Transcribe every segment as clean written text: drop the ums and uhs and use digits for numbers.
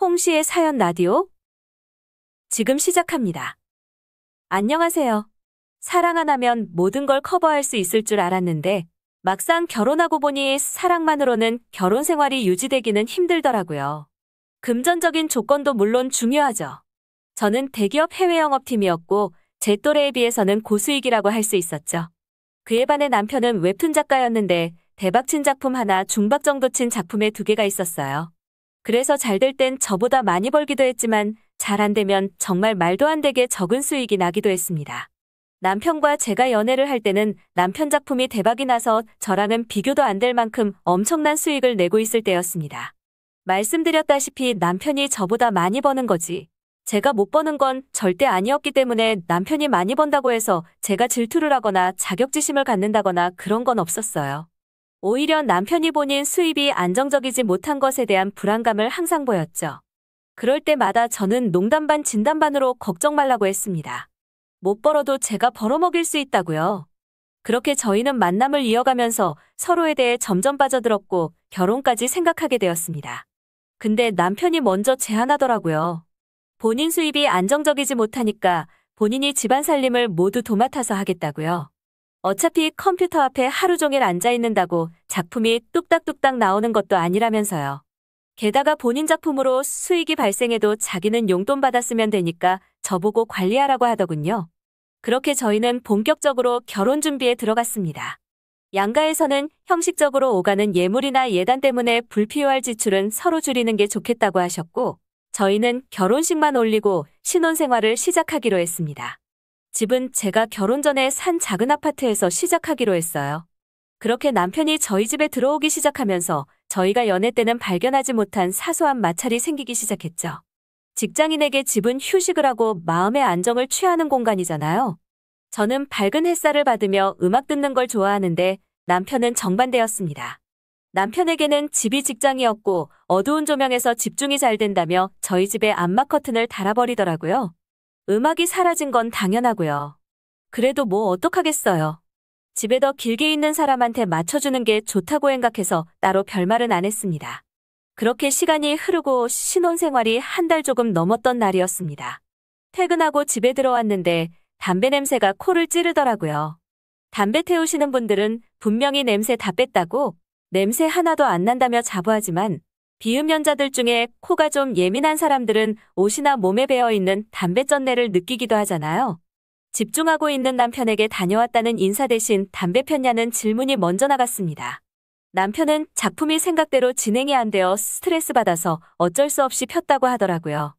홍시의 사연 라디오 지금 시작합니다. 안녕하세요. 사랑 하나면 모든 걸 커버할 수 있을 줄 알았는데 막상 결혼하고 보니 사랑만으로는 결혼 생활이 유지되기는 힘들더라고요. 금전적인 조건도 물론 중요하죠. 저는 대기업 해외 영업팀이었고 제 또래에 비해서는 고수익이라고 할 수 있었죠. 그에 반해 남편은 웹툰 작가였는데 대박친 작품 하나 중박 정도 친 작품에 2개가 있었어요. 그래서 잘 될 땐 저보다 많이 벌기도 했지만 잘 안 되면 정말 말도 안 되게 적은 수익이 나기도 했습니다. 남편과 제가 연애를 할 때는 남편 작품이 대박이 나서 저랑은 비교도 안 될 만큼 엄청난 수익을 내고 있을 때였습니다. 말씀드렸다시피 남편이 저보다 많이 버는 거지. 제가 못 버는 건 절대 아니었기 때문에 남편이 많이 번다고 해서 제가 질투를 하거나 자격지심을 갖는다거나 그런 건 없었어요. 오히려 남편이 본인 수입이 안정적이지 못한 것에 대한 불안감을 항상 보였죠. 그럴 때마다 저는 농담 반 진담 반으로 걱정 말라고 했습니다. 못 벌어도 제가 벌어먹일 수 있다고요. 그렇게 저희는 만남을 이어가면서 서로에 대해 점점 빠져들었고 결혼까지 생각하게 되었습니다. 근데 남편이 먼저 제안하더라고요. 본인 수입이 안정적이지 못하니까 본인이 집안 살림을 모두 도맡아서 하겠다고요. 어차피 컴퓨터 앞에 하루 종일 앉아있는다고 작품이 뚝딱뚝딱 나오는 것도 아니라면서요. 게다가 본인 작품으로 수익이 발생해도 자기는 용돈 받았으면 되니까 저보고 관리하라고 하더군요. 그렇게 저희는 본격적으로 결혼 준비에 들어갔습니다. 양가에서는 형식적으로 오가는 예물이나 예단 때문에 불필요할 지출은 서로 줄이는 게 좋겠다고 하셨고 저희는 결혼식만 올리고 신혼생활을 시작하기로 했습니다. 집은 제가 결혼 전에 산 작은 아파트에서 시작하기로 했어요. 그렇게 남편이 저희 집에 들어오기 시작하면서 저희가 연애 때는 발견하지 못한 사소한 마찰이 생기기 시작했죠. 직장인에게 집은 휴식을 하고 마음의 안정을 취하는 공간이잖아요. 저는 밝은 햇살을 받으며 음악 듣는 걸 좋아하는데 남편은 정반대였습니다. 남편에게는 집이 직장이었고 어두운 조명에서 집중이 잘 된다며 저희 집에 암막 커튼을 달아버리더라고요. 음악이 사라진 건 당연하고요. 그래도 뭐 어떡하겠어요. 집에 더 길게 있는 사람한테 맞춰주는 게 좋다고 생각해서 따로 별말은 안 했습니다. 그렇게 시간이 흐르고 신혼생활이 1달 조금 넘었던 날이었습니다. 퇴근하고 집에 들어왔는데 담배 냄새가 코를 찌르더라고요. 담배 태우시는 분들은 분명히 냄새 다 뺐다고 냄새 하나도 안 난다며 자부하지만 비흡연자들 중에 코가 좀 예민한 사람들은 옷이나 몸에 배어있는 담배 쩐내를 느끼기도 하잖아요. 집중하고 있는 남편에게 다녀왔다는 인사 대신 담배 폈냐는 질문이 먼저 나갔습니다. 남편은 작품이 생각대로 진행이 안 되어 스트레스 받아서 어쩔 수 없이 폈다고 하더라고요.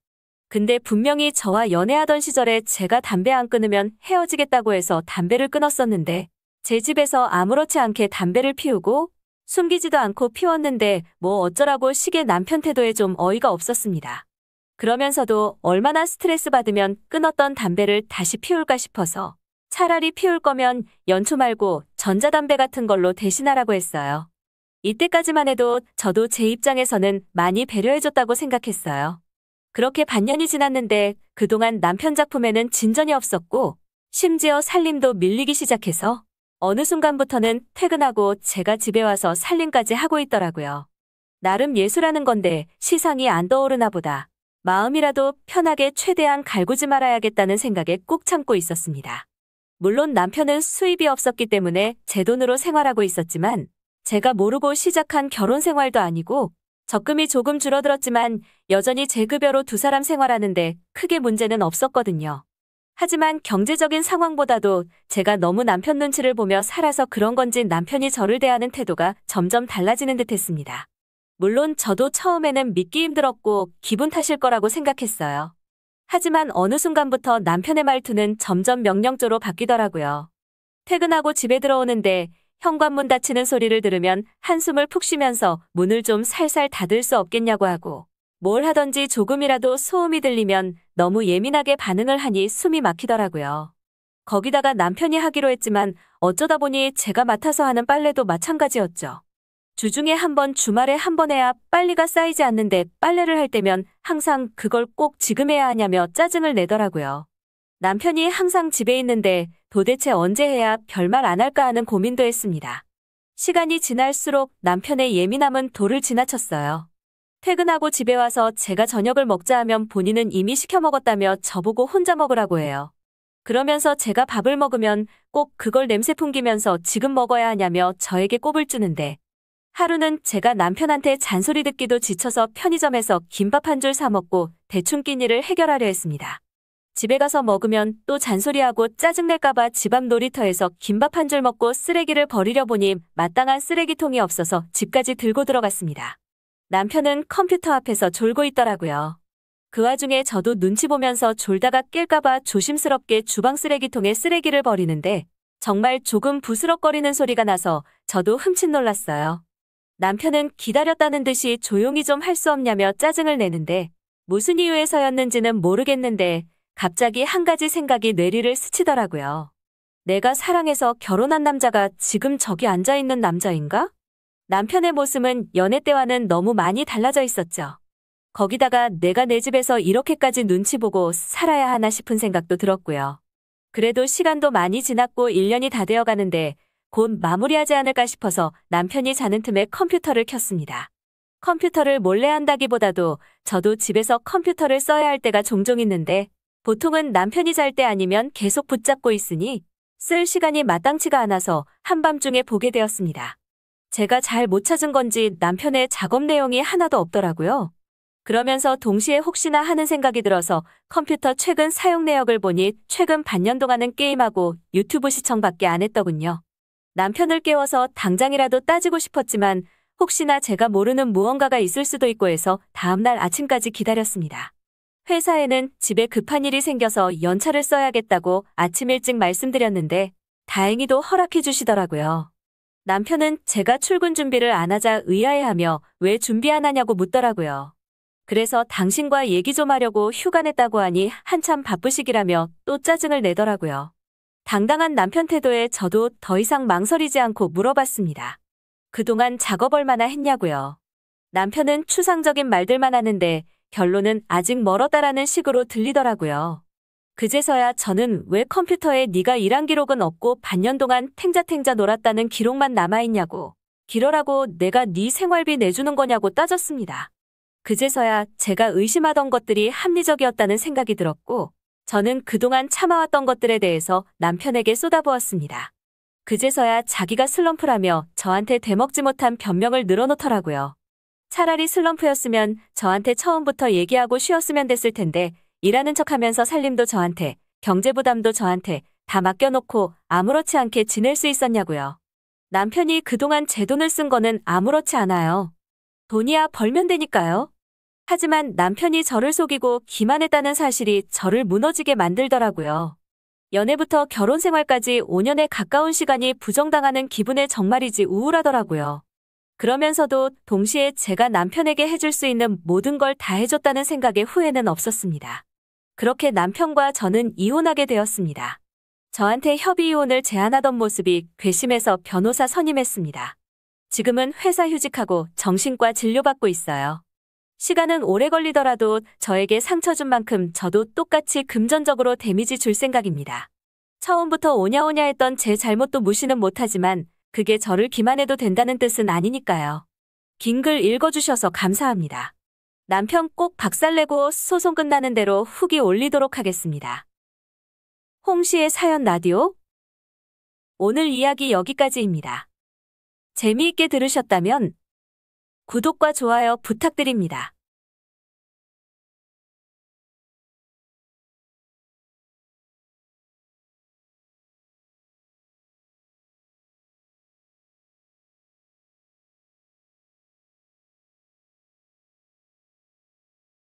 근데 분명히 저와 연애하던 시절에 제가 담배 안 끊으면 헤어지겠다고 해서 담배를 끊었었는데 제 집에서 아무렇지 않게 담배를 피우고 숨기지도 않고 피웠는데 뭐 어쩌라고 식의 남편 태도에 좀 어이가 없었습니다. 그러면서도 얼마나 스트레스 받으면 끊었던 담배를 다시 피울까 싶어서 차라리 피울 거면 연초 말고 전자담배 같은 걸로 대신하라고 했어요. 이때까지만 해도 저도 제 입장에서는 많이 배려해줬다고 생각했어요. 그렇게 반년이 지났는데 그동안 남편 작품에는 진전이 없었고 심지어 살림도 밀리기 시작해서 어느 순간부터는 퇴근하고 제가 집에 와서 살림까지 하고 있더라고요. 나름 예술하는 건데 시상이 안 떠오르나 보다. 마음이라도 편하게 최대한 갈구지 말아야겠다는 생각에 꾹 참고 있었습니다. 물론 남편은 수입이 없었기 때문에 제 돈으로 생활하고 있었지만 제가 모르고 시작한 결혼 생활도 아니고 적금이 조금 줄어들었지만 여전히 제 급여로 2사람 생활하는데 크게 문제는 없었거든요. 하지만 경제적인 상황보다도 제가 너무 남편 눈치를 보며 살아서 그런 건지 남편이 저를 대하는 태도가 점점 달라지는 듯했습니다. 물론 저도 처음에는 믿기 힘들었고 기분 탓일 거라고 생각했어요. 하지만 어느 순간부터 남편의 말투는 점점 명령조로 바뀌더라고요. 퇴근하고 집에 들어오는데 현관문 닫히는 소리를 들으면 한숨을 푹 쉬면서 문을 좀 살살 닫을 수 없겠냐고 하고 뭘 하던지 조금이라도 소음이 들리면 너무 예민하게 반응을 하니 숨이 막히더라고요. 거기다가 남편이 하기로 했지만 어쩌다 보니 제가 맡아서 하는 빨래도 마찬가지였죠. 주중에 1번, 주말에 1번 해야 빨래가 쌓이지 않는데 빨래를 할 때면 항상 그걸 꼭 지금 해야 하냐며 짜증을 내더라고요. 남편이 항상 집에 있는데 도대체 언제 해야 별말 안 할까 하는 고민도 했습니다. 시간이 지날수록 남편의 예민함은 도를 지나쳤어요. 퇴근하고 집에 와서 제가 저녁을 먹자 하면 본인은 이미 시켜 먹었다며 저보고 혼자 먹으라고 해요. 그러면서 제가 밥을 먹으면 꼭 그걸 냄새 풍기면서 지금 먹어야 하냐며 저에게 꼽을 주는데 하루는 제가 남편한테 잔소리 듣기도 지쳐서 편의점에서 김밥 한 줄 사 먹고 대충 끼니를 해결하려 했습니다. 집에 가서 먹으면 또 잔소리하고 짜증낼까봐 집 앞 놀이터에서 김밥 한 줄 먹고 쓰레기를 버리려 보니 마땅한 쓰레기통이 없어서 집까지 들고 들어갔습니다. 남편은 컴퓨터 앞에서 졸고 있더라고요. 그 와중에 저도 눈치 보면서 졸다가 깰까봐 조심스럽게 주방 쓰레기통에 쓰레기를 버리는데 정말 조금 부스럭거리는 소리가 나서 저도 흠칫 놀랐어요. 남편은 기다렸다는 듯이 조용히 좀 할 수 없냐며 짜증을 내는데 무슨 이유에서였는지는 모르겠는데 갑자기 한 가지 생각이 뇌리를 스치더라고요. 내가 사랑해서 결혼한 남자가 지금 저기 앉아있는 남자인가? 남편의 모습은 연애 때와는 너무 많이 달라져 있었죠. 거기다가 내가 내 집에서 이렇게까지 눈치 보고 살아야 하나 싶은 생각도 들었고요. 그래도 시간도 많이 지났고 1년이 다 되어 가는데 곧 마무리하지 않을까 싶어서 남편이 자는 틈에 컴퓨터를 켰습니다. 컴퓨터를 몰래 한다기보다도 저도 집에서 컴퓨터를 써야 할 때가 종종 있는데 보통은 남편이 잘 때 아니면 계속 붙잡고 있으니 쓸 시간이 마땅치가 않아서 한밤중에 보게 되었습니다. 제가 잘 못 찾은 건지 남편의 작업 내용이 하나도 없더라고요. 그러면서 동시에 혹시나 하는 생각이 들어서 컴퓨터 최근 사용 내역을 보니 최근 반년 동안은 게임하고 유튜브 시청밖에 안 했더군요. 남편을 깨워서 당장이라도 따지고 싶었지만 혹시나 제가 모르는 무언가가 있을 수도 있고 해서 다음날 아침까지 기다렸습니다. 회사에는 집에 급한 일이 생겨서 연차를 써야겠다고 아침 일찍 말씀드렸는데 다행히도 허락해 주시더라고요. 남편은 제가 출근 준비를 안 하자 의아해하며 왜 준비 안 하냐고 묻더라고요. 그래서 당신과 얘기 좀 하려고 휴가 냈다고 하니 한참 바쁘시기라며 또 짜증을 내더라고요. 당당한 남편 태도에 저도 더 이상 망설이지 않고 물어봤습니다. 그동안 작업 얼마나 했냐고요. 남편은 추상적인 말들만 하는데 결론은 아직 멀었다라는 식으로 들리더라고요. 그제서야 저는 왜 컴퓨터에 네가 일한 기록은 없고 반년 동안 탱자탱자 놀았다는 기록만 남아있냐고, 기러라고 내가 네 생활비 내주는 거냐고 따졌습니다. 그제서야 제가 의심하던 것들이 합리적이었다는 생각이 들었고 저는 그동안 참아왔던 것들에 대해서 남편에게 쏟아부었습니다. 그제서야 자기가 슬럼프라며 저한테 되먹지 못한 변명을 늘어놓더라고요. 차라리 슬럼프였으면 저한테 처음부터 얘기하고 쉬었으면 됐을 텐데 일하는 척하면서 살림도 저한테, 경제 부담도 저한테 다 맡겨놓고 아무렇지 않게 지낼 수 있었냐고요. 남편이 그동안 제 돈을 쓴 거는 아무렇지 않아요. 돈이야 벌면 되니까요. 하지만 남편이 저를 속이고 기만했다는 사실이 저를 무너지게 만들더라고요. 연애부터 결혼 생활까지 5년에 가까운 시간이 부정당하는 기분에 정말이지 우울하더라고요. 그러면서도 동시에 제가 남편에게 해줄 수 있는 모든 걸 다 해줬다는 생각에 후회는 없었습니다. 그렇게 남편과 저는 이혼하게 되었습니다. 저한테 협의 이혼을 제안하던 모습이 괘씸해서 변호사 선임했습니다. 지금은 회사 휴직하고 정신과 진료받고 있어요. 시간은 오래 걸리더라도 저에게 상처 준 만큼 저도 똑같이 금전적으로 데미지 줄 생각입니다. 처음부터 오냐오냐 했던 제 잘못도 무시는 못하지만 그게 저를 기만해도 된다는 뜻은 아니니까요. 긴 글 읽어주셔서 감사합니다. 남편 꼭 박살내고 소송 끝나는 대로 후기 올리도록 하겠습니다. 홍시의 사연 라디오? 오늘 이야기 여기까지입니다. 재미있게 들으셨다면 구독과 좋아요 부탁드립니다.